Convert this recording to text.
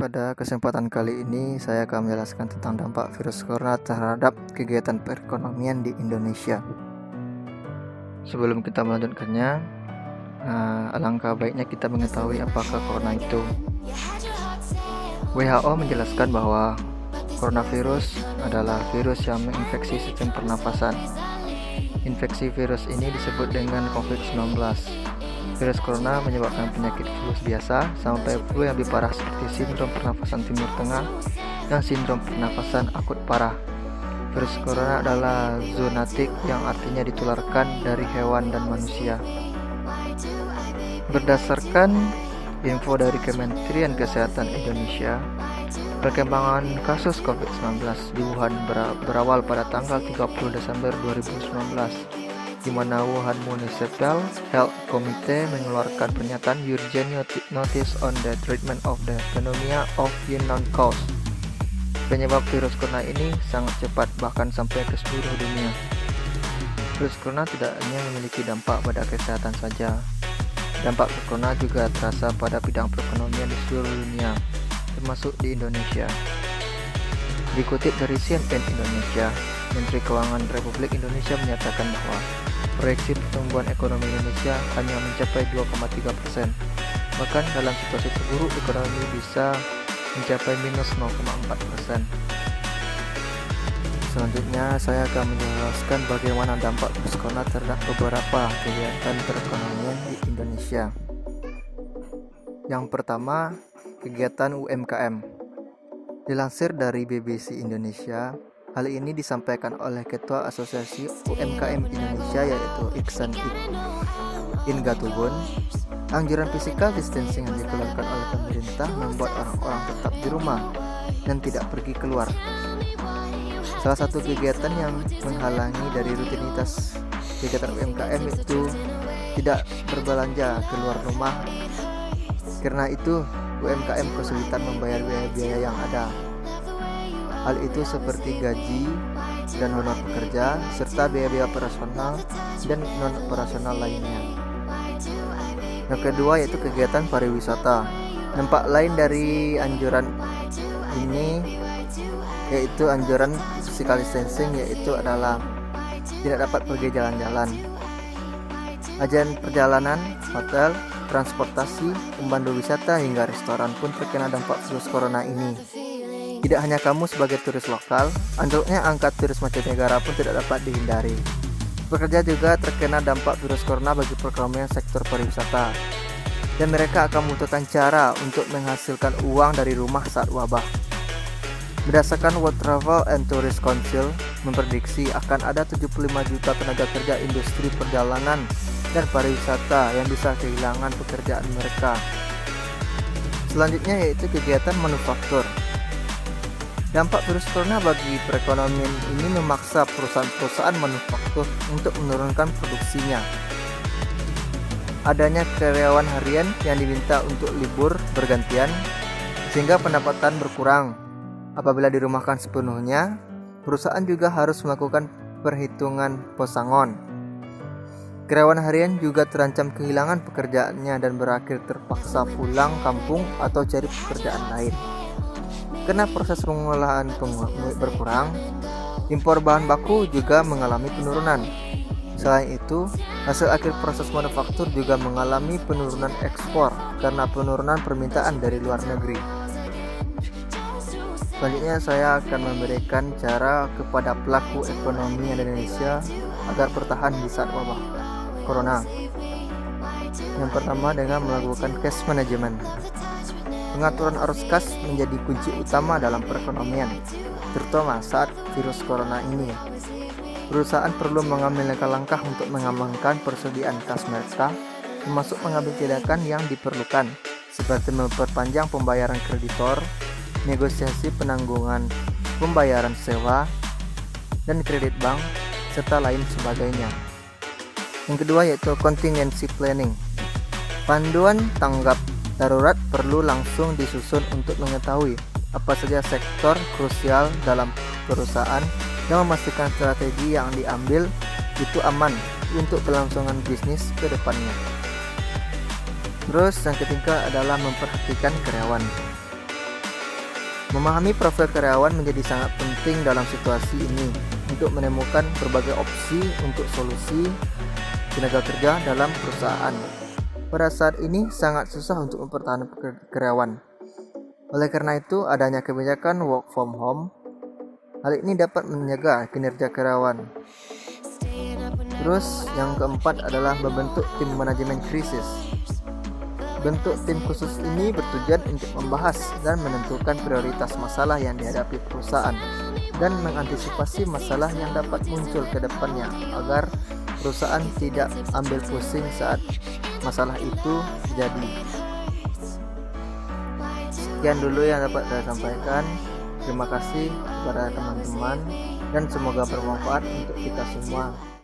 Pada kesempatan kali ini saya akan menjelaskan tentang dampak virus corona terhadap kegiatan perekonomian di Indonesia. Sebelum kita melanjutkannya, alangkah baiknya kita mengetahui apakah corona itu. WHO menjelaskan bahwa coronavirus adalah virus yang menginfeksi sistem pernafasan. Infeksi virus ini disebut dengan COVID-19. Virus corona menyebabkan penyakit flu biasa sampai flu yang lebih parah seperti sindrom pernafasan timur tengah dan sindrom pernafasan akut parah. Virus corona adalah zoonotik yang artinya ditularkan dari hewan dan manusia. Berdasarkan info dari Kementerian Kesehatan Indonesia, perkembangan kasus COVID-19 di Wuhan berawal pada tanggal 30 Desember 2019, di mana Wuhan Municipal Health Committee mengeluarkan pernyataan Urgent Notice on the Treatment of the Pneumonia of Unknown Cause. Penyebab virus corona ini sangat cepat, bahkan sampai ke seluruh dunia. Virus corona tidak hanya memiliki dampak pada kesehatan saja. Dampak corona juga terasa pada bidang perekonomian di seluruh dunia, termasuk di Indonesia. Dikutip dari CNN Indonesia, Menteri Keuangan Republik Indonesia menyatakan bahwa proyeksi pertumbuhan ekonomi Indonesia hanya mencapai 2,3%. Bahkan dalam situasi terburuk, ekonomi bisa mencapai minus 0,4%. Selanjutnya, saya akan menjelaskan bagaimana dampak virus corona terhadap beberapa kegiatan perekonomian di Indonesia. Yang pertama, kegiatan UMKM. Dilansir dari BBC Indonesia, hal ini disampaikan oleh Ketua Asosiasi UMKM Indonesia yaitu Iksan Ingatubun. Anjuran physical distancing yang dikeluarkan oleh pemerintah membuat orang-orang tetap di rumah dan tidak pergi keluar. Salah satu kegiatan yang menghalangi dari rutinitas kegiatan UMKM itu tidak berbelanja keluar rumah. Karena itu, UMKM kesulitan membayar biaya-biaya yang ada. Hal itu seperti gaji dan honor pekerja, serta biaya-biaya operasional dan non-operasional lainnya. Yang kedua yaitu kegiatan pariwisata. Dampak lain dari anjuran ini yaitu anjuran physical distancing, yaitu adalah tidak dapat pergi jalan-jalan. Agen perjalanan, hotel, transportasi, pemandu wisata hingga restoran pun terkena dampak virus corona ini. Tidak hanya kamu sebagai turis lokal, anjloknya angka turis mancanegara pun tidak dapat dihindari. Pekerja juga terkena dampak virus corona bagi perekonomian sektor pariwisata, dan mereka akan membutuhkan cara untuk menghasilkan uang dari rumah saat wabah. Berdasarkan World Travel and Tourist Council memprediksi akan ada 75 juta tenaga kerja industri perjalanan dan pariwisata yang bisa kehilangan pekerjaan mereka. Selanjutnya yaitu kegiatan manufaktur. Dampak virus corona bagi perekonomian ini memaksa perusahaan-perusahaan manufaktur untuk menurunkan produksinya. Adanya karyawan harian yang diminta untuk libur bergantian, sehingga pendapatan berkurang. Apabila dirumahkan sepenuhnya, perusahaan juga harus melakukan perhitungan pesangon. Karyawan harian juga terancam kehilangan pekerjaannya dan berakhir terpaksa pulang kampung atau cari pekerjaan lain. Karena proses pengolahan berkurang, impor bahan baku juga mengalami penurunan. Selain itu, hasil akhir proses manufaktur juga mengalami penurunan ekspor karena penurunan permintaan dari luar negeri. Selanjutnya saya akan memberikan cara kepada pelaku ekonomi Indonesia agar bertahan di saat wabah corona. Yang pertama dengan melakukan cash management. Pengaturan arus kas menjadi kunci utama dalam perekonomian, terutama saat virus corona ini. Perusahaan perlu mengambil langkah-langkah untuk mengamankan persediaan kas mereka, termasuk mengambil tindakan yang diperlukan, seperti memperpanjang pembayaran kreditor, negosiasi penanggungan pembayaran sewa, dan kredit bank, serta lain sebagainya. Yang kedua yaitu contingency planning. Panduan tanggap darurat perlu langsung disusun untuk mengetahui apa saja sektor krusial dalam perusahaan dan memastikan strategi yang diambil itu aman untuk kelangsungan bisnis ke depannya. Terus yang ketiga adalah memperhatikan karyawan. Memahami profil karyawan menjadi sangat penting dalam situasi ini untuk menemukan berbagai opsi untuk solusi tenaga kerja dalam perusahaan. Pada saat ini sangat susah untuk mempertahankan karyawan. Oleh karena itu, adanya kebijakan work from home. Hal ini dapat menjaga kinerja karyawan. Terus yang keempat adalah membentuk tim manajemen krisis. Bentuk tim khusus ini bertujuan untuk membahas dan menentukan prioritas masalah yang dihadapi perusahaan dan mengantisipasi masalah yang dapat muncul ke depannya agar perusahaan tidak ambil pusing saat masalah itu terjadi. Sekian dulu yang dapat saya sampaikan. Terima kasih kepada teman-teman dan semoga bermanfaat untuk kita semua.